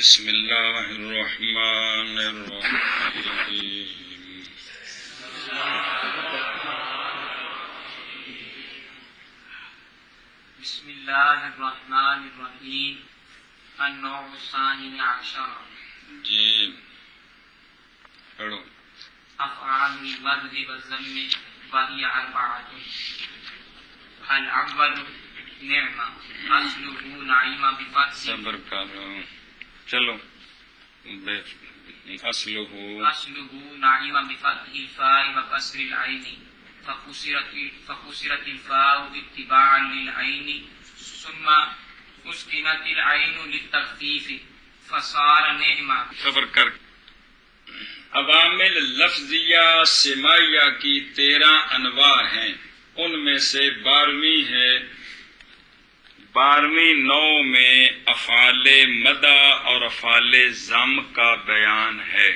بسم اللہ الرحمن الرحیم بسم اللہ الرحمن الرحیم النوع الثانی عشر جی پڑھو افعال المد والضم وهي اربعۃ الاول نعمہ اصلہ نعیم بفتح صبر کرو چلو اصلہ نعیم بفتح الفاء وکسر العین فخسرت الفاء اتباعا للعین ثم اسکنت العین للتخفیف فصار نعمہ. صبر کر. عوامل لفظیہ سماعیہ کی 13 انواع ہیں، ان میں سے 12ویں ہے. 12ویں نوع میں افعال مدح اور افعال ضم کا بیان ہے.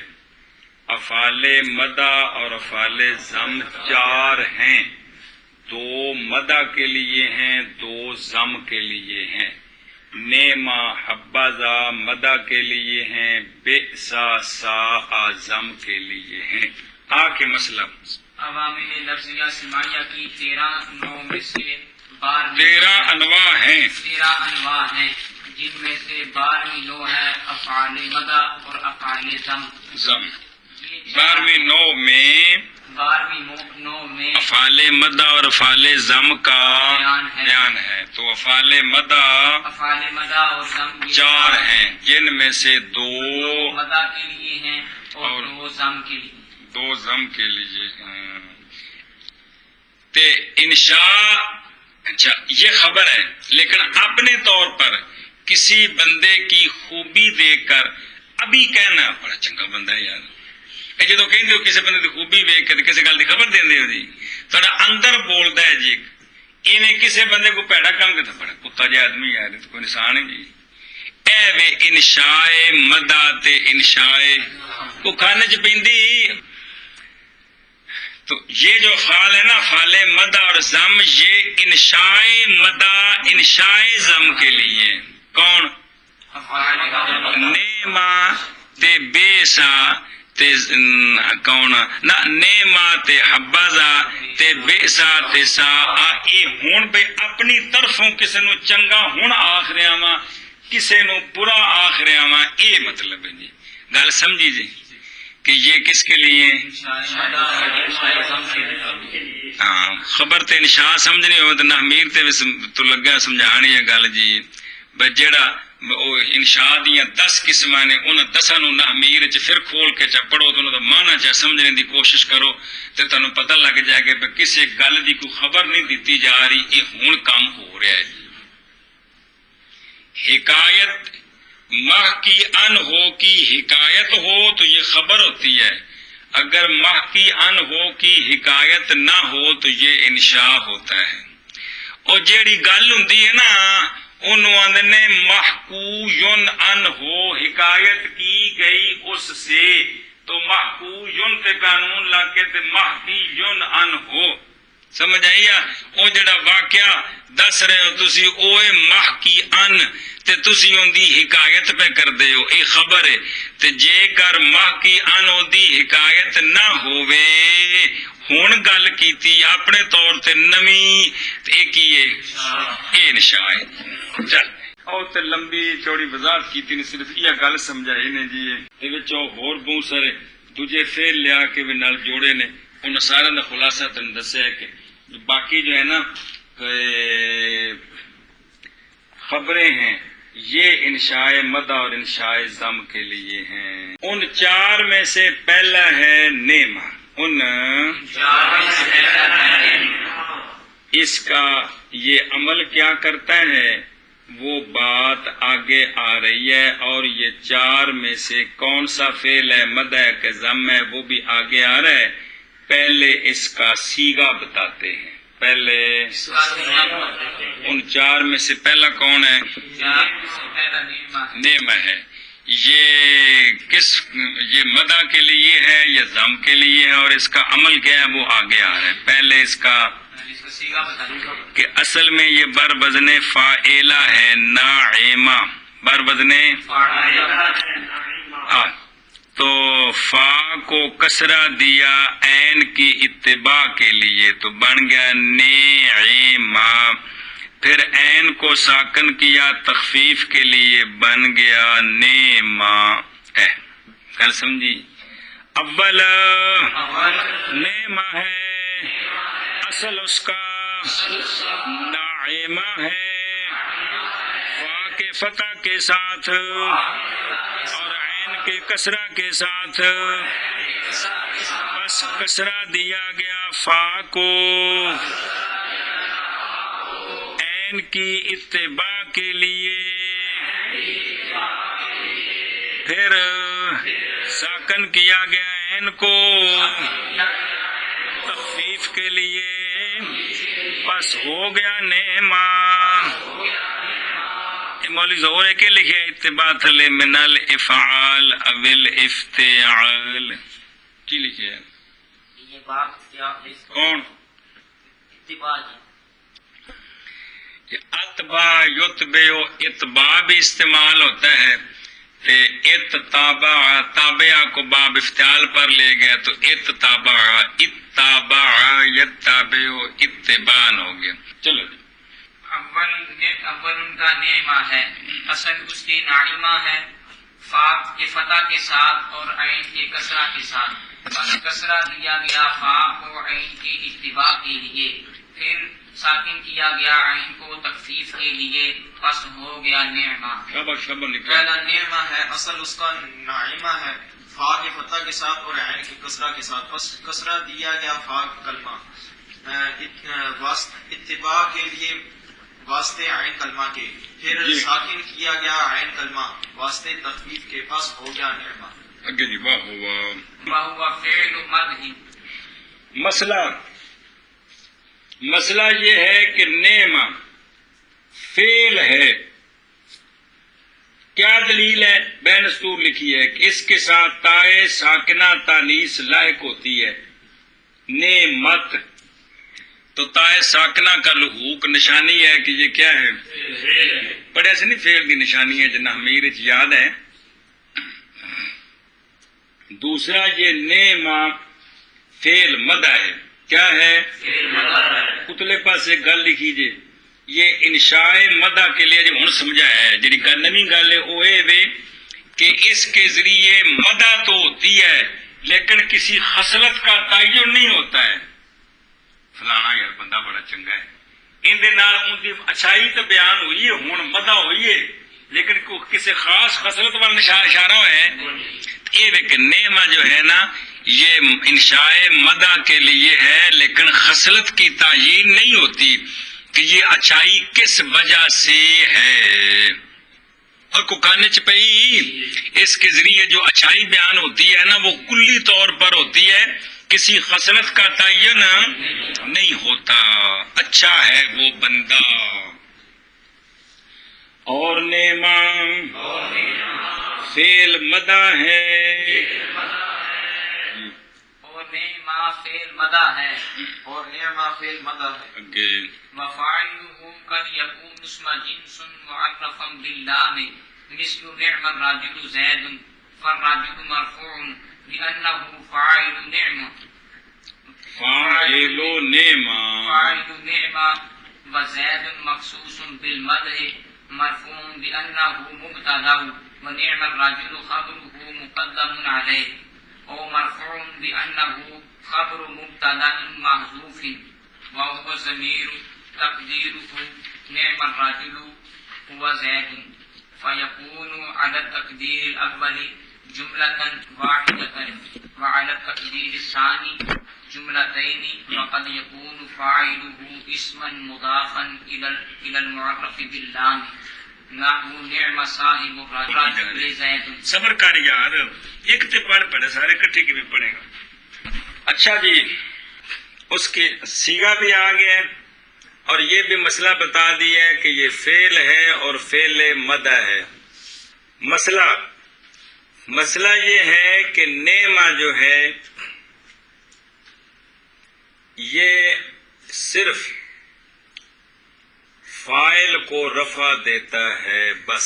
افعال مدح اور افعال ضم 4 ہیں، 2 مدح کے لیے ہیں، 2 ضم کے لیے ہیں. نعمہ حبذا مدح کے لیے ہیں، بئسا ساء ضم کے لیے ہیں. آکے مسئلہ عوامل لفظیہ سماعیہ کی 13 نوع میں سے 13 انواع ہیں، 13 انواع ہیں، جن میں سے 12ویں نوع ہے افعال مدح اور افعال ضم. 12ویں نوع میں افعال مدح اور افعال ضم کا بیان ہے. تو افعال مدح اور ضم 4 ہیں، جن میں سے 2 مدح کے لیے ہیں اور 2 ضم کے لیے. 2 ضم کے لیے ہیں. تے انشاء اچھا یہ خبر ہے، لیکن اپنے طور پر کسی بندے کی خوبی دیکھ کر ابھی کہنا بڑا چنگا بندہ ہے یار. جدو کہتے ہو کسی بندے کی خوبی ویک کے کسی گل کی خبر دے ہو جی، تھوڑا اندر بولتا ہے جی. ایویں کسی بندے کو پیڑا کام کرتا بڑا کتا جہا آدمی یار، تو کوئی انسان ہے جی. اے وے انشاء مدح تے انشاء کو کھانے چ پیندی. تو یہ جو افعال ہے نا افعال مدح اور ضم، یہ انشاء مدح انشاء ضم کے لیے. کون؟ نعمہ تے بئسا تے کون نہ نعمہ تے حبذا تے بئسا تے ساء. اے ہن بے اپنی طرفوں کسے نو چنگا ہن آکھ رہا وا، کسے نو برا آکھ رہا وا. اے مطلب ہے جی. گل سمجھی جی کہ یہ کس کے لیے؟ ہاں خبر تے انشاء سمجھنی ہو تو نہ میر تے تو لگا سمجھانی ہے گل جی. بس جڑا انشاء دیا 10 قسم نے، ان 10 نو نہ میر چ پھر کھول کے چا پڑھو تو انہوں دا معنی چا سمجھنے دی کوشش کرو تے تانوں پتہ لگ جائے کہ کسی گل دی کوئی خبر نہیں دیتی جا رہی، یہ ہن کام ہو رہا ہے جی. حکایت ماہ کی ان ہو کی حکایت ہو تو یہ خبر ہوتی ہے، اگر ماہ کی ان ہو کی حکایت نہ ہو تو یہ انشاء ہوتا ہے. اور جیڑی گل ہوندی ہے نا انہوں آندھنے محکویون ان ہو، حکایت کی گئی اس سے، تو محکویون تے قانون لاکے تے محکیون ان ہو. سمجھ آئیا؟ او جڑا واقعہ دس رہے ہو تسی اوے محکی ان تے تسی ان دی حکایت پہ کر دے ہو، اے خبر ہے. تے جے کر محکی ان ہو دی حکایت نہ ہووے، ہون گل کیتی اپنے طور تے نمی تے کیے اے انشاء ہے. چل او تے لمبی چوڑی وضاحت کیتی نے، صرف یہ گل سمجھائی نے جی. اے وچوں ہور بہت سارے دوجے فعل لیا کے نال جوڑے نے، ان سارے دا خلاصہ تم دسیا کہ باقی جو ہے نا خبریں ہیں یہ انشاء مدح اور انشاء ضم کے لیے ہیں. ان 4 میں سے پہلا ہے نعمہ. ان اس کا یہ عمل کیا کرتا ہے وہ بات آگے آ رہی ہے، اور یہ 4 میں سے کون سا فعل ہے مدح کے ضم ہے وہ بھی آگے آ رہا ہے. پہلے اس کا صیغہ بتاتے ہیں. پہلے ان 4 میں سے پہلا کون ہے؟ نعمہ ہے. یہ مدح کے لیے ہے یا ضم کے لیے ہے، اور اس کا عمل کیا ہے وہ آگے آ رہا ہے. پہلے اس کا کہ اصل میں یہ بر وزن فاعلہ ہے ناعمہ، بر وزنے تو فا کو کسرہ دیا عین کی اتباع کے لیے تو بن گیا نعما، پھر عین کو ساکن کیا تخفیف کے لیے بن گیا نعما۔ کل سمجھی؟ اول نعما ہے، اصل اس کا نعمہ ہے، فا کے فتح کے ساتھ اور عین کے کسرہ کے ساتھ، بس کسرہ دیا گیا فا کو عین کی اتباع کے لیے، پھر ساکن کیا گیا عین کو تخفیف کے لیے، بس ہو گیا نعما۔ مولوی زہور کے لکھے اتباع تھلے من الافعال اول افتعال کی لکھے ہے؟ یہ بات کیا ہے؟ کون؟ اتباع جی۔ اتباع یتبع اتباع بھی استعمال ہوتا ہے، اتتابع تابعہ کو باب افتعال پر لے گیا تو اتتابع اتابع یتابع اتباعن ہو گیا۔ چلو جی، اول ان کا نعمہ ہے، اصل اس کی نعمہ ہے، فا کے فتح کے ساتھ اور عین کے کسرہ کے ساتھ، بس کسرہ دیا گیا فا کو عین کی اتباع کے لیے، پھر ساکن کیا گیا عین کو تخفیف کے لیے، بس ہو گیا نعمہ۔ شبر لکھا پہلا نعمہ ہے، اصل اس کا نعمہ ہے، فا کے فتح کے ساتھ اور عین کے کسرہ کے ساتھ، بس کسرہ دیا گیا فا کلمہ اتباع کے لیے واسطے عین کلمہ کے، پھر ساکن کیا گیا عین کلمہ واسطے تخفیف کے، پاس ہو گیا نعمہ۔ اگے جی، واہ ہوا وہو فعل مدح۔ مسئلہ یہ ہے کہ نعمہ فعل ہے، کیا دلیل ہے؟ بے نستور لکھی ہے کہ اس کے ساتھ تائے ساکنہ تانیث لاحق ہوتی ہے، نعمت، تو تائے ساکنہ کا لحوق نشانی ہے کہ یہ کیا ہے؟ پڑھے سے نہیں، فعل کی نشانی ہے جنہ امیر یاد ہے۔ دوسرا یہ نعمہ فعل مدح ہے، کیا ہے؟ اتلے پاس ایک گل لکھی جے، یہ انشاء مدح کے لیے جو ہن سمجھا ہے، جی نویں گل ہے وہ یہ کہ اس کے ذریعے مدح تو ہوتی ہے لیکن کسی خصلت کا تعین نہیں ہوتا ہے، فلانا یار بندہ بڑا چنگا ہے، ان دے نال ان کی اچھائی تو بیان ہوئی ہے، ہن مدح ہوئی ہے لیکن کسی خاص خصلت وال اشارہ ہے۔ یہ نعمہ جو ہے نا یہ انشاء مدح کے لیے ہے لیکن خصلت کی تعین نہیں ہوتی کہ یہ اچھائی کس وجہ سے ہے، اور کو کھانے چپئی اس کے ذریعے جو اچھائی بیان ہوتی ہے نا وہ کلی طور پر ہوتی ہے، کسی خصلت کا تعین نہیں ہوتا، اچھا ہے وہ بندہ۔ اور نعمہ فعل مدح ہے، اور نعمہ فعل مدح ہے، اور نعمہ فعل مدح ہے۔ اگے وفاعلہ قد یکون اسم جنس معرفا باللام مثل نعم الرجل زید فالرجل مرفوع لأنه فاعل نعمہ، فاعل نعمہ، فاعل نعمہ، وزید مخصوص بالمدح مرفوع لأنه مبتدأ ونعم الرجل خبره مقدم عليه، او مرفوع لأنه خبر مبتدأ محذوف وهو ضمیر تقدیره نعم الرجل هو زید، فيكون على التقدير الأول جملة واحدة وعلى التقدير الثاني جملتين، وقد يكون فاعله اسما مضافا إلى المعرف باللام نحو نعم صاحب الرجل زید۔ صبر کر یار، ایک تے پڑھ سارے کٹھے کے بھی پڑھے گا۔ اچھا جی، اس کے سیگا بھی آ گیا اور یہ بھی مسئلہ بتا دیا ہے کہ یہ فعل ہے اور فعل مدح ہے۔ مسئلہ یہ ہے کہ نعمہ جو ہے یہ صرف فاعل کو رفع دیتا ہے بس،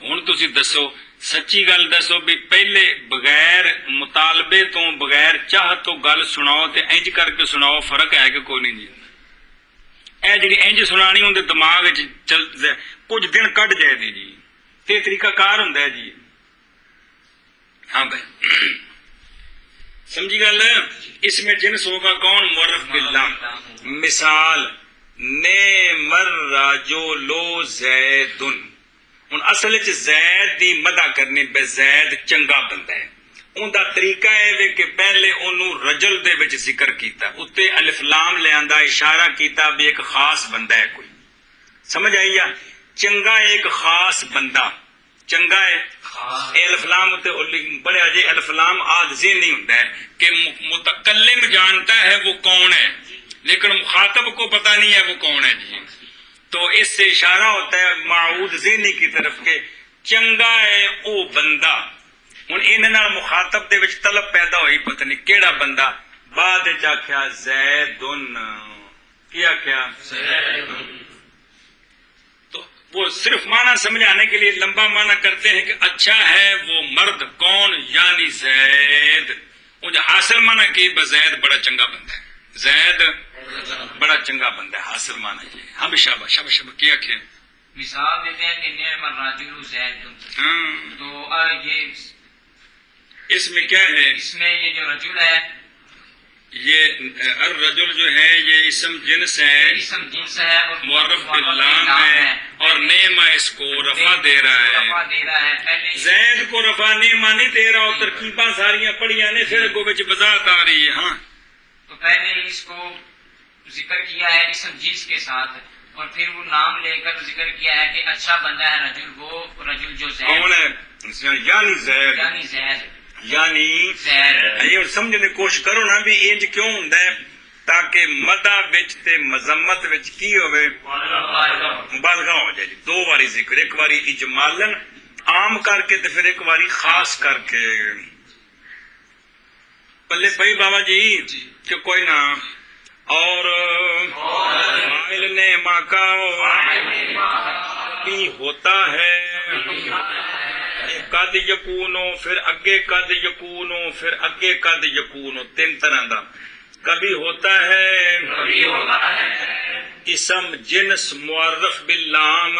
ہن تسی دسو سچی گل دسو بھی پہلے بغیر مطالبے تو بغیر چاہت تو گل سناؤ تے انج کر کے سناؤ، فرق ہے کہ کوئی نہیں جی؟ اے جڑی انج سنانی اون دے دماغ وچ چل کچھ دن کٹ جائے دی جی، تے طریقہ کار ہوندا ہے جی۔ ہاں بھائی سمجھی گل؟ اس میں جنس ہوگا کون؟ معرف باللہ۔ مثال نعم الرجل زید، ہن اصل وچ زید دی مدح کرنی بے زید چنگا بندہ ہے، ان دا طریقہ ہے کہ پہلے انہوں رجل دے وچ ذکر کیتا، اتے الف لام لے آندا، اشارہ کیتا بھی ایک خاص بندہ ہے کوئی، سمجھ آئی یا؟ چنگا ایک خاص بندہ چنگا ہے، اے الف لام تے پڑھیا جے الف لام آد ذہنی ہوندا ہے کہ متکلم جانتا ہے وہ کون ہے لیکن مخاطب کو پتہ نہیں ہے وہ کون ہے جی، تو اس سے اشارہ ہوتا ہے معود ذہنی کی طرف کہ چنگا ہے او بندہ۔ ہن انہاں نال مخاطب دے وچ طلب پیدا ہوئی، پتہ نہیں کیڑا بندہ، بعد وچ آکھیا زیدن، کیا کیا زیدن، تو وہ صرف معنی سمجھانے کے لیے لمبا معنی کرتے ہیں کہ اچھا ہے وہ مرد کون، یعنی زید، وہ جو حاصل معنی کی بزید بڑا چنگا بندہ ہے، زید بڑا چنگا بندہ ہے، حاصل معنی یہ۔ ہاں بھی شاباش شاباش شاباش، کیا کیا مثال دیتے ہیں کہ نعم الرجل زید، ہاں تو یہ اس میں کیا ہے؟ اس میں یہ جو رجل ہے یہ الرجل جو ہے یہ اسم جنس ہے، اسم جنس ہے اور معرف باللام ہے، اور نعمہ اس کو رفع دے رہا رفع ہے، دے رہا ہے۔ پہلے زید کو رفع نعمہ نہیں دے رہا، اور ترکیباں ساریاں پڑھیاں نے پھر کو وچ وضاحت آ رہی ہے۔ ہاں تو پہلے اس کو ذکر کیا ہے اسم جنس کے ساتھ، اور پھر وہ نام لے کر ذکر کیا ہے کہ اچھا بندہ ہے رجل، وہ رجل جو زید کون ہے؟ یعنی زید، یعنی زید یعنی زید۔ یہ سمجھنے کی کوشش کرو نا بھی انج کیوں ہوندا ہے، تاکہ مدح وچ تے مذمت وچ کی ہوے مبالغہ ہو جائے، دو باری ذکر، ایک باری اجمالن عام کر کے تے پھر ایک باری خاص کر کے۔ پلے بھائی بابا جی کہ کوئی نہ، اور فاعل نعمہ کا بھی ہوتا ہے، قد یکونو، پھر اگے قد یکونو، پھر اگے قد یکونو، تین طرح دا کبھی ہوتا ہے اسم جنس معرف باللام،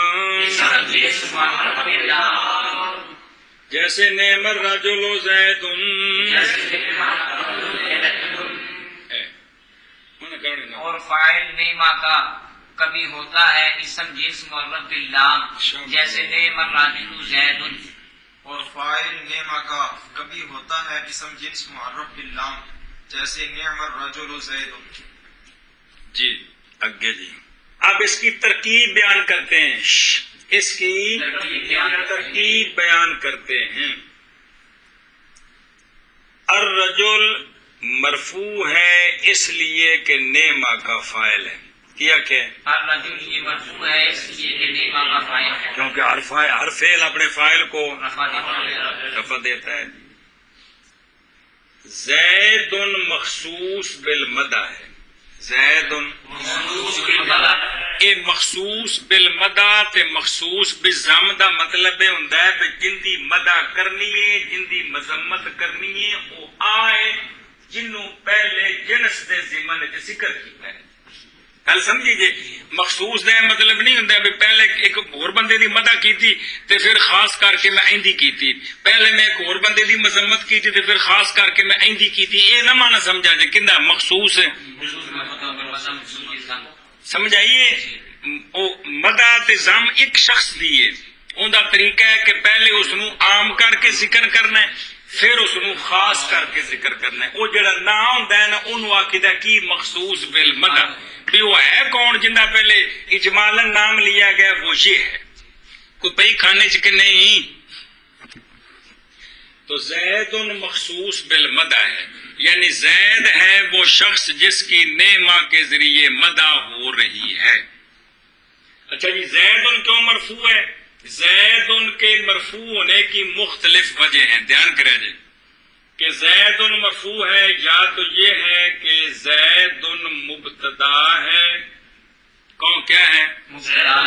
جیسے نعم الرجل زید، اور فاعل نعمہ کا کبھی ہوتا ہے اسم جنس معرف باللام، جیسے نعم الرجل زید، اور فاعل نعمہ کا کبھی ہوتا ہے اسم جنس معرف باللام، جیسے نعم الرجل زید۔ جی اگے جی اب اس کی ترکیب بیان کرتے ہیں، اس کی ترکیب بیان کرتے ہیں۔ الرجل مرفوع ہے اس لیے کہ نعمہ کا فاعل ہے، کیا کہ الرجل یہ مرفوع ہے اس لیے کہ نعمہ کا فاعل ہے، کیونکہ ہر فعل اپنے فاعل کو رفع دیتا ہے۔ رفع دیتا ہے۔ زید مخصوص بالمدح ہے، زید یہ مخصوص بالمدح تے مخصوص بالضم دا مطلب یہ ہوندا ہے کہ جن دی مدح کرنی ہے، جن دی مذمت کرنی ہے، وہ آئے جنوں پہلے جنس دے ضمن وچ ذکر کیتا ہے۔ گل سمجھی جی؟ مخصوص دا مطلب نہیں ہوندا بھی پہلے ایک اور بندے دی مدح کیتی تے پھر خاص کر کے میں ایندی کیتی، پہلے میں ایک اور بندے دی مذمت کیتی تے پھر خاص کر کے میں ایندی کیتی، یہ نہ مانا سمجھا جائے کندا مخصوص ہے، سمجھ آئیے؟ مدح تے ضم ایک شخص دی ہے، ان دا طریقہ ہے کہ پہلے اس نو عام کر کے ذکر کرنا ہے پھر اس نو خاص کر کے ذکر کرنا ہے۔ وہ جڑا نہ ہوندا ہے نا اونوں آکھدا کی مخصوص بالمدح، بھی وہ ہے کون جندا پہلے اجمالن نام لیا گیا، وہ یہ ہے، کوئی پئی کھانے چ کہ نہیں۔ تو زید مخصوص بالمدح ہے، یعنی زید ہے وہ شخص جس کی نعمہ کے ذریعے مدح ہو رہی ہے۔ اچھا جی زید کیوں مرفوع ہے؟ زید کے مرفوع ہونے کی مختلف وجہ ہیں، دھیان کریں جی کہ زید مرفوع ہے، یا تو یہ ہے کہ زید مبتدا ہے، کون کیا ہے؟ مبتدا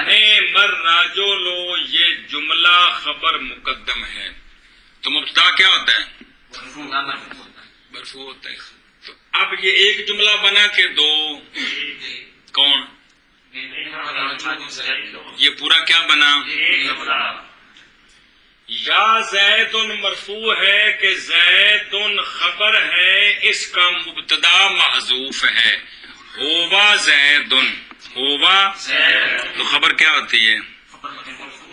نعم الرجل، یہ جملہ خبر مقدم ہے، تو مبتدا کیا ہوتا ہے؟ مرفوع ہوتا ہے۔ تو اب یہ ایک جملہ بنا کے دو، کون؟ یہ پورا کیا بنا؟ یا زید مرفوع ہے کہ زید خبر ہے، اس کا مبتدا محذوف ہے، ہوا زید، ہوا تو خبر کیا ہوتی ہے؟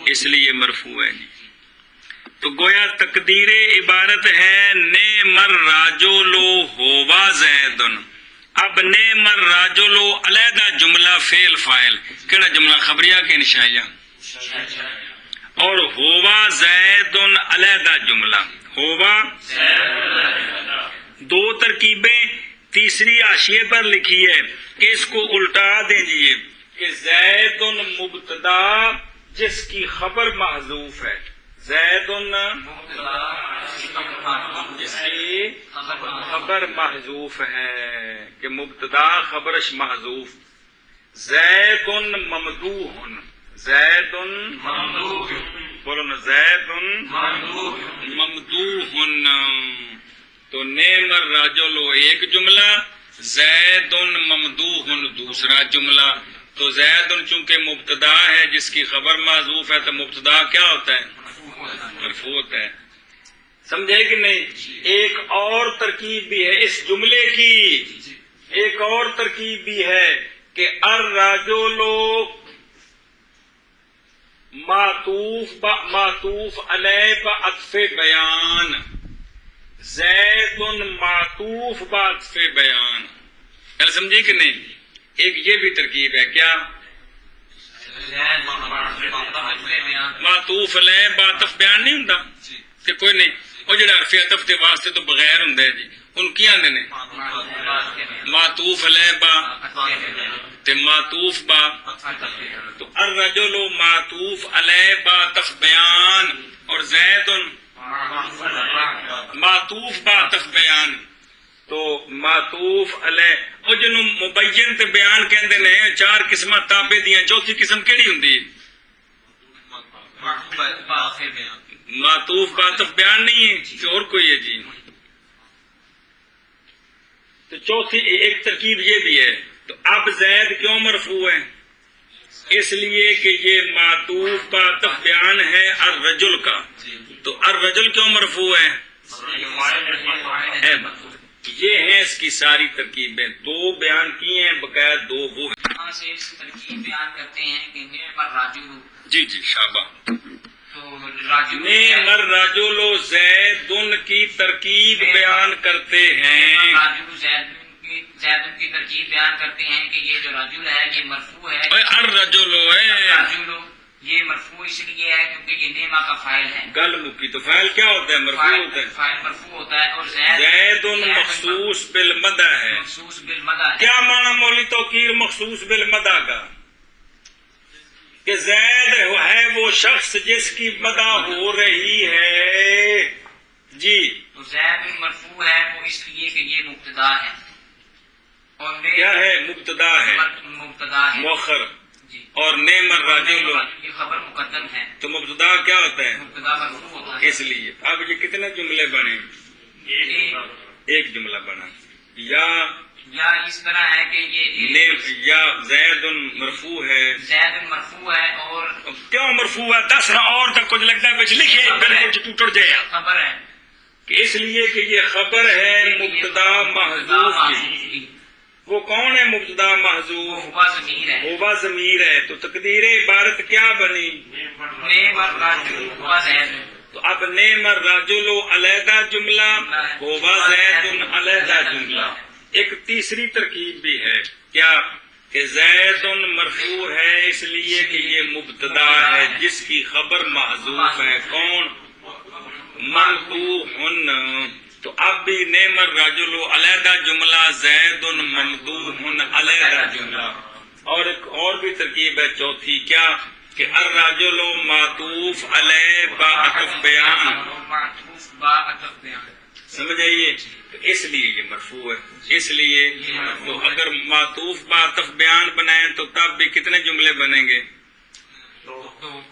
اس لیے مرفوع ہے۔ تو گویا تقدیر عبارت ہے نعم الرجل ہوا زید۔ اب نعم الرجل علیحدہ جملہ فعل فاعل، کیڑا جملہ؟ خبریہ کے انشائیہ، اور ہوا زید علیحدہ جملہ، ہوا دو ترکیبیں، تیسری حاشیے پر لکھی ہے کہ اس کو الٹا دیجیے کہ زید مبتدا جس کی خبر محذوف ہے، زید جس کی خبر محذوف ہے کہ مبتدا خبرش محذوف، زید ممدوح، زید بولو نا، زید ممدوح۔ تو نعم الرجل ایک جملہ، زید ممدوح دوسرا جملہ۔ تو زید چونکہ مبتدا ہے جس کی خبر محذوف ہے، تو مبتدا کیا ہوتا ہے؟ مرفوع ہوتا ہے۔ سمجھے کہ نہیں؟ ایک اور ترکیب بھی ہے اس جملے کی، ایک اور ترکیب بھی ہے کہ الرجل معطوف علیہ بعطف بیان، زید معطوف بعطف بیان۔ کیا سمجھے کہ نہیں؟ ایک یہ بھی ترکیب ہے، کیا؟ معطوف علیہ بعطف بیان نہیں ہوندا کہ کوئی نہیں، وہ جڑا حرف عطف کے واسطے تو بغیر ہوندا ہے جی، ان کی آندے نے معطوف علیہ با تے معطوف با۔ تو الرجل معطوف علیہ بعطف بیان اور زید معطوف بعطف بیان۔ تو معطوف علیہ او جنوں مبین تے بیان کہندے نے، چار قسماں تابع دیاں، چوتھی قسم کیڑی ہوندی؟ معطوف بعطف بیان نہیں ہے کہ اور کوئی ہے جی؟ تو چوتھی ایک ترکیب یہ بھی ہے۔ تو اب زید کیوں مرفوع ہے؟ اس لیے کہ یہ معطوف بعطف بیان ہے الرجل کا۔ تو الرجل کیوں مرفوع ہے؟ یہ ہیں اس کی ساری ترکیبیں، دو بیان کی ہیں بقایا، دو وہ ہیں۔ یہاں سے اس ترکیب بیان کرتے ہیں کہ نعم الرجل، جی جی شابہ۔ تو راجل نعم الرجل زید کی ترکیب بیان کرتے ہیں، زید کی ترکیب بیان کرتے ہیں کہ یہ جو رجل ہے یہ مرفوع ہے، الرجل رجل یہ مرفوع اس لیے ہے کیونکہ یہ نعمہ کا فاعل ہے۔ گل مکی، تو فاعل کیا ہوتا ہے؟ مرفوع ہوتا ہے۔ فاعل مرفوع ہوتا ہے، اور زید مخصوص بالمدح ہے۔ مخصوص بالمدح ہے۔ کیا معنی مولی توقیر مخصوص بالمدح کا؟ کہ زید ہے وہ شخص جس کی مدح ہو رہی ہے جی۔ تو زید مرفوع ہے وہ اس لیے کہ یہ مبتدا ہے، اور کیا ہے؟ مبتدا ہے، مبتدا ہے مؤخر، جی، اور نعم الرجل یہ خبر مقدم ہے، تو مبتدا کیا ہوتا ہے؟ مبتدا مرفوع ہوتا ہے۔ اس لیے اب یہ کتنے جملے بنے؟ ایک جملہ بنا۔ یا اس طرح ہے کہ یہ یا زید مرفوع ہے، زید مرفوع ہے، اور کیوں مرفوع ہے؟ 10 اور تک کچھ لگتا ہے کچھ لکھے بالکل ٹوٹ جائے، خبر ہے کہ اس لیے کہ یہ خبر ہے مبتدا محذوف کی۔ وہ کون ہے مبتدا محذوف؟ ہوا ضمیر ہے، ہوا ضمیر ہے۔ تو تقدیر عبارت کیا بنی؟ نعم الرجل ہوا زید۔ تو اب نعم الرجل علیحدہ جملہ، ہوا زید علیحدہ جملہ۔ ایک تیسری ترکیب بھی ہے، کیا؟ کہ زید مرفوع ہے اس لیے کہ یہ مبتدا ہے جس کی خبر محذوف ہے، کون؟ ممدوح۔ تو اب بھی نعم الرجل علیحدہ جملہ، زید ممدوح علیحدہ جملہ۔ اور ایک اور بھی ترکیب ہے چوتھی، کیا؟ کہ الرجل معطوف علیہ بعطف بیان۔ معطوف بعطف بیان۔ سمجھ آئیے؟ تو اس لیے یہ مرفوع ہے. اس لیے تو اگر معطوف بعطف بیان بنائیں تو تب بھی کتنے جملے بنیں گے؟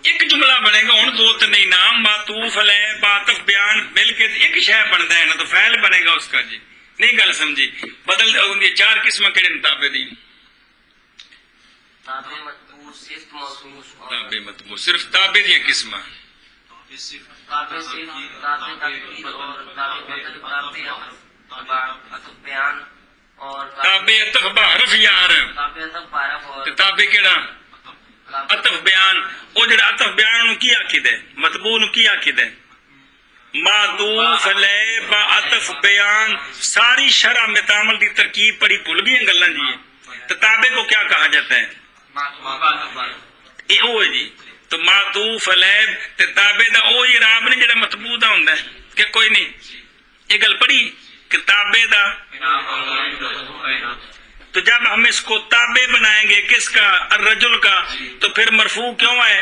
ایک جملہ بنے گا. ہوں دو تو نہیں نام معطوف علیہ بعطف بیان مل کے ایک شے بنتا ہے نا تو فعل بنے گا اس کا. جی نہیں گل سمجھی. بدل یہ چار قسم کہڑے تابع دی؟ تابع مطبوع صفت موصوف تابع مطبوع صرف تابع دی قسم. تابع صفت تابع تقدیر اور تابع بدل تابع عطف بیان اور تابع عطف بحرف یار تابع عطف بعرف اور تے تابع کیڑا؟ عطف بیان. وہ جڑا عطف بیان نو کی آکھد ہے؟ مطبوع نو کی آکھد ہے؟ معطوف علیہ با عطف بیان. ساری شرح میں تعامل دی ترکیب پڑھی بھول گئی گلاں جی. تو تابع کو کیا کہا جاتا ہے؟ یہ وہ ہے جی. تو معطوف علیہ تے تابع دا وہ اعراب نہیں جڑا مطبوع دا ہوندا ہے کہ کوئی نہیں. یہ گل پڑھی کہ تابع دا. تو جب ہم اس کو تابع بنائیں گے کس کا؟ الرجل کا. تو پھر مرفوع کیوں ہے؟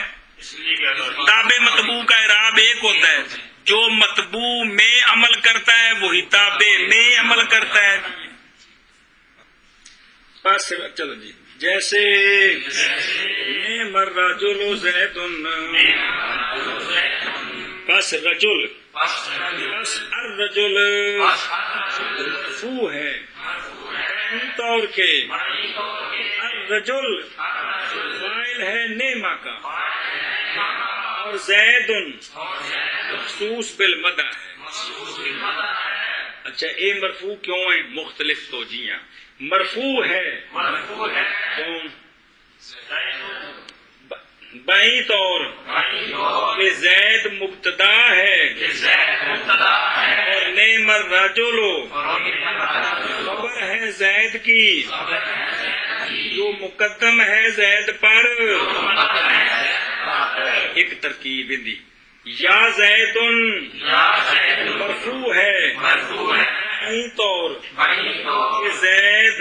تابع مطبوع کا اعراب ایک ہوتا ہے. جو مطبوع میں عمل کرتا ہے وہی تابع میں عمل کرتا ہے. بس چلو جی. جیسے نعم الرجل زید بس رجل بس الرجل مرفوع ہے طور کے. الرجل فاعل ہے نعمہ کا اور زید مخصوص بالمدح ہے. اچھا یہ مرفوع کیوں ہے؟ مختلف توجیہ. مرفوع ہے کیوں؟ بائیں طور کہ زید مبتدا ہے اور نعم الرجل خبر ہے زید کی جو مقدم ہے زید پر. ایک ترکیب دی یا زید مرفوع ہے بائیں طور کہ زید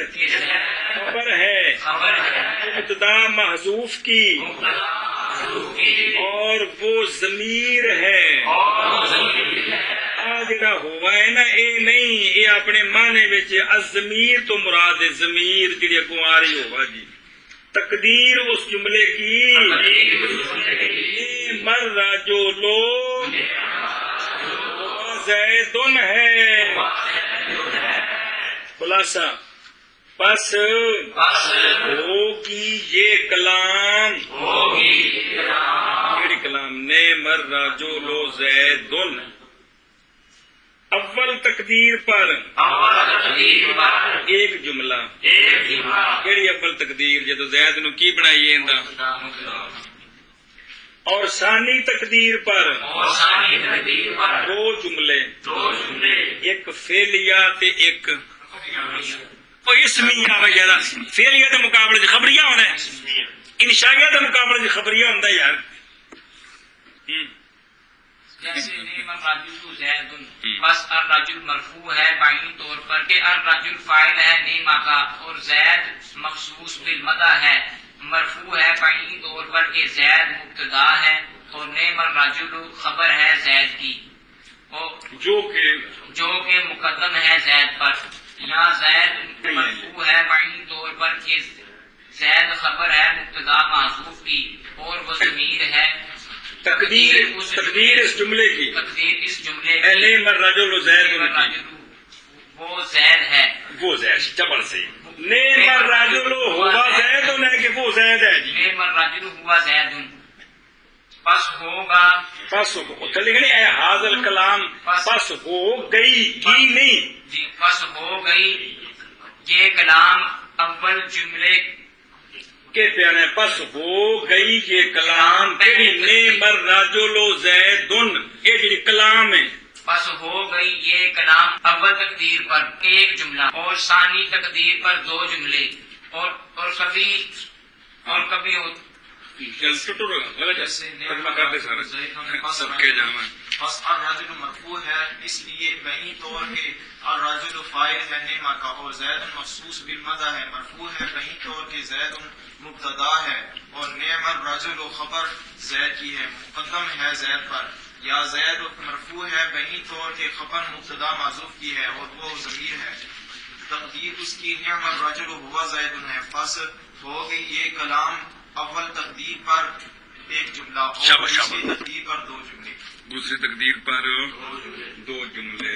خبر ہے مبتدا محذوف کی اور وہ ضمیر ہے. جڑا ہوا ہے نا یہ نہیں یہ اپنے معنی وچ الضمیر تو مراد ہے ضمیر جڑی اگوں آ رہی ہوگا جی. تقدیر اس جملے کی مرہ جو لو زیدن ہے. خلاصہ پس ہوگی یہ کلام یہ کلام نعم الرجل زیدن. اول تقدیر پر ایک جملہ. کیڑی اول تقدیر جدو زید نو کی بنائیے اور ثانی تقدیر پر دو جملے. ایک فعلیہ تے ایک اسمیہ وغیرہ. فعلیہ کے مقابلے خبریہ ہونا ہے. انشائیہ کے مقابلے خبریہ ہوتا ہے یار. جیسے نعم الرجل زید بس الرجل مرفوع ہے بائیں طور پر کہ الرجل فاعل ہے نعمہ کا اور زید مخصوص بالمدح ہے. مرفوع ہے بائیں طور پر کہ زید مبتدا ہے اور نعم الرجل خبر ہے زید کی جو کہ مقدم ہے زید پر. یہاں زید مرفوع ہے بائیں طور پر کہ زید خبر ہے مبتدا محذوف کی اور وہ ضمیر ہے. تقدیر اس جملے کی تقدیر اس جملے نعم الرجل زید وہ زید ہے. وہ زید چبل سے نعم الرجل ہوا زید ہے کہ وہ زید ہے جی. نعم الرجل ہوا زید پس ہوگا پس لکھنے اے حاضر کلام پس ہو گئی کی نہیں جی. پس ہو گئی یہ کلام اول جملے کے پیانے. پس ہو گئی یہ کلام کیڑی نعم الرجل زیدن یہ جڑی کلام ہے. پس ہو گئی یہ کلام اول تقدیر پر ایک جملہ اور ثانی تقدیر پر دو جملے اور کبھی بس الرجل مرفوع ہے اس لیے بائیں طور کے الرجل فاعل ہے نعمہ کا اور زید مخصوص بالمدح ہے. مرفوع ہے بائیں طور کے زید مبتدا ہے اور نعم الرجل خبر زید کی ہے مقدم ہے زید پر. یا زید مرفوع ہے بہین طور کے خبر مبتدا معذوف کی ہے اور وہ ضمیر ہے. تقدیر اس کی نعم الرجل ہوا زید ہے. پس ہو گئی یہ کلام اول تقدیر پر ایک جملہ اور دوسری تقدیر پر دو جملے. دوسری تقدیر پر دو جملے.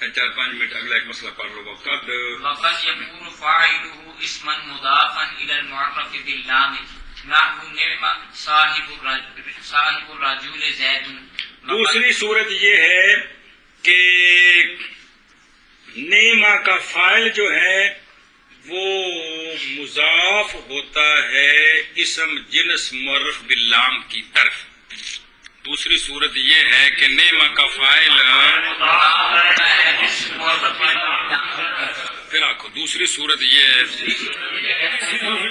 4-5 منٹ اگلا ایک مسئلہ پڑھ لو. وقد وقد يكون فاعله اسما مضافا الى المعرف باللام نحو نعم صاحب الرجل زید. دوسری صورت یہ ہے کہ نیما کا فاعل جو ہے وہ مضاف ہوتا ہے اسم جنس معرف باللام کی طرف. دوسری صورت یہ ہے کہ نیما کا فاعل پھر آخو. دوسری صورت یہ ہے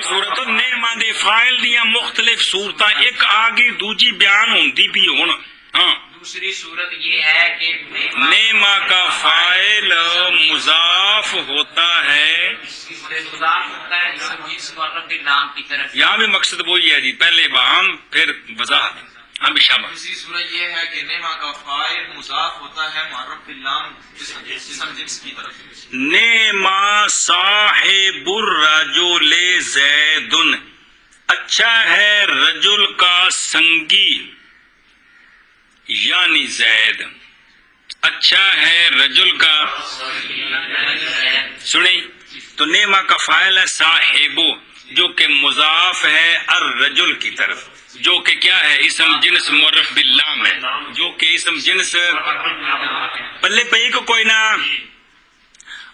صورت نیما دے فاعل دیاں مختلف صورتاں ایک آگے دوجی بیان ہوندی بھی ہون. ہاں دوسری صورت یہ ہے کہ نیما کا فاعل مضاف ہوتا ہے مضاف ہوتا ہے اسم جنس معرف باللام کی طرف. یہاں بھی مقصد وہی ہے جی. پہلے بہام پھر وضاحت. ہاں بھی شاباش. دوسری صورت یہ ہے کہ نیما کا فاعل مضاف ہوتا ہے معرف باللام اسم جنس کی طرف. نیما صاحب الرجل زید. اچھا ہے رجل کا سنگی یعنی زید. اچھا ہے رجل کا سنیں تو نیما کا فاعل ہے صاحبو جو کہ مضاف ہے الرجل کی طرف جو کہ کیا ہے اسم جنس معرف باللام ہے جو کہ اسم جنس پلے پہ کو کوئی نہ.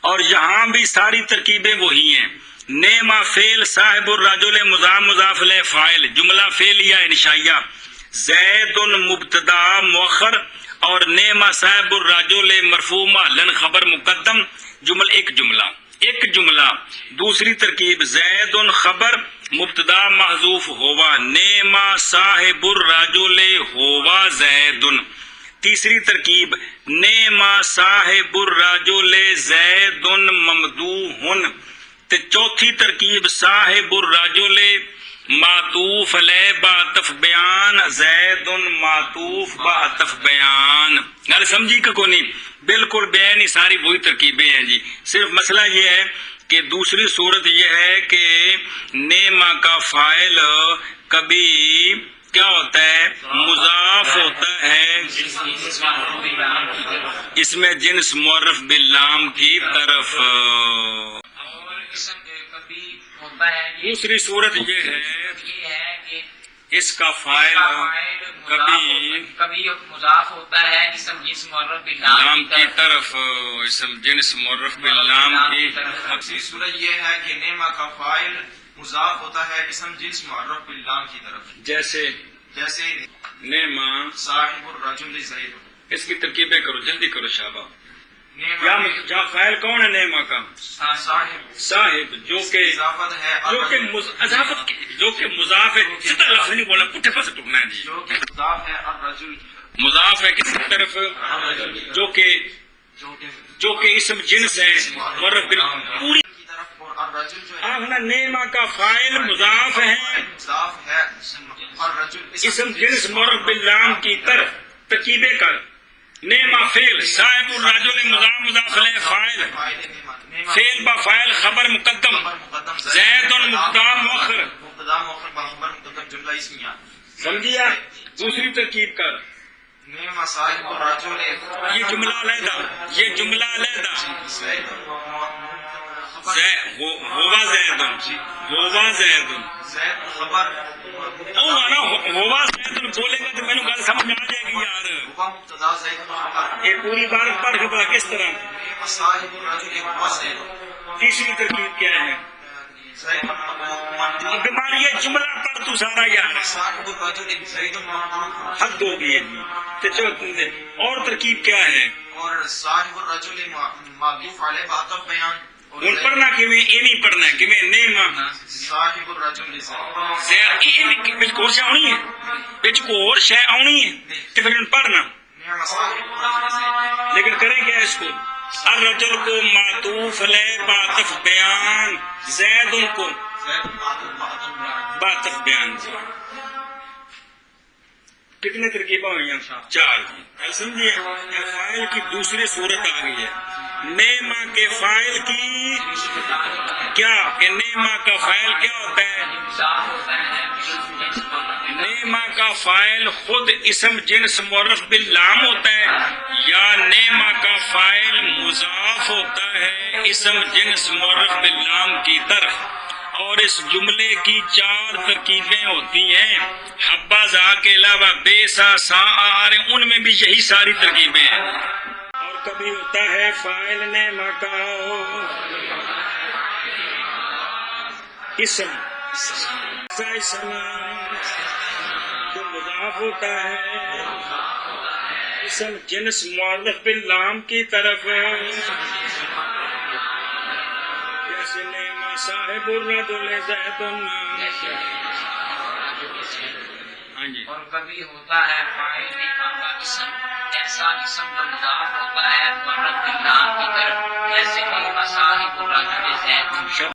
اور یہاں بھی ساری ترکیبیں وہی ہیں. نیما فعل صاحب الرجل مضاف مضاف الیہ فاعل جملہ فعلیہ انشائیہ زید مبتدا مؤخر اور نیما صاحب الرجل مرفوع محلا خبر مقدم ایک جملہ. دوسری ترکیب زید خبر مبتدا محذوف ہوا نیما صاحب الرجل ہوا زید. تیسری ترکیب نیما صاحب الرجل زید ممدوح. چوتھی ترکیب صاحب الرجل معطوف علیہ بعطف بیان زید معطوف بعطف بیان. گل سمجھی کہ کوئی نہیں؟ بالکل بیان ہی ساری وہی ترکیبیں ہیں جی. صرف مسئلہ یہ ہے کہ دوسری صورت یہ ہے کہ نیما کا فاعل کبھی کیا ہوتا ہے مضاف ہوتا ہے اس میں جنس معرف باللام کی طرف. دوسری صورت یہ ہے کہ اس کا فاعل کبھی مضاف ہوتا ہے اسم جنس معرف باللام باللام کی طرف اسم جنس معرف باللام کی طرف. تیسری صورت یہ ہے کہ نیما کا فاعل مضاف ہوتا ہے اسم جنس معرف باللام کی طرف جیسے نیما صاحب الرجل زید. اس کی ترکیبیں کرو جلدی کرو شابہ. نیما کیا فاعل کون ہے نیما کا؟ صاحب جو کہ اضافت ہے اضافت جو کہ مضاف ہے. سیدھا لفظ نہیں بولنا پٹھے پاس ٹکنا ہے جی. جو کہ مضاف ہے الرجل مضاف ہے کس کی طرف جو کہ اسم جنس ہے معرف باللام پوری کی طرف اور الرجل جو ہے آخنا نیما کا فاعل مضاف ہے مضاف ہے الرجل اسم جنس معرف باللام کی طرف. ترکیبیں کر نیما فعل صاحب الرجل مضاف مضاف الیہ فاعل فعل با فاعل خبر مقدم زید مبتدا مؤخر خبر مقدم جملہ اسمیہ. سمجھیا؟ دوسری ترکیب کر نیما صاحب الرجل یہ جملہ علیحدہ ہوا زید زید خبر ہوا زید بولے گا تو میں نے گل سمجھ میں آ جائے گی یار. ہوا مبتدا زید خبر یہ پوری بار پڑھ کے پڑھا کس طرح. نیما صاحب الرجل ہوا زید. تیسری ترکیب کیا ہے؟ زید اب بیماری یہ جملہ پڑھ تو سارا یار صاحب الرجل زید ممدوح. حد ہو گئی ہے. اور ترکیب کیا ہے؟ اور صاحب الرجل معطوف علیہ بعطف بیان. ہوں پڑھنا کیویں یہ نہیں پڑھنا ہے کیویں نیما صاحب الرجل زید بچ کو شے آنی ہے بچ کو اور شے آنی ہے تو پھر پڑھنا. نیما صاحب الرجل لیکن کریں کیا اس کو الرجل کو معطوف علیہ بعطف بیان زید کو زید معطوف بعطف بیان. بعطف بیان. کتنے ترکیبیں ہوئی ہیں؟ 4 کی. سمجھیے فائل کی دوسری صورت آ گئی ہے. نیما کے فائل کی کیا کہ نیما کا فائل کیا ہوتا ہے؟ نیما کا فائل خود اسم جنس معرف باللام ہوتا ہے یا نیما کا فائل مضاف ہوتا ہے اسم جنس معرف باللام کی طرف. اور اس جملے کی 4 ترکیبیں ہوتی ہیں. حبا زا کے علاوہ بے سا سا آ رہے ان میں بھی یہی ساری ترکیبیں ہیں. اور کبھی ہوتا ہے فائل نیما کا اسم جو مضاف ہوتا ہے اسم جنس معرف باللام کی طرف. جیسے نیما صاحب الرجل زید. ہاں جی. اور کبھی ہوتا ہے فاعل نیما کا اسم ایسا اسم جو مضاف ہوتا ہے معرف باللام کی طرف، جیسے نیما صاحب الرجل زید.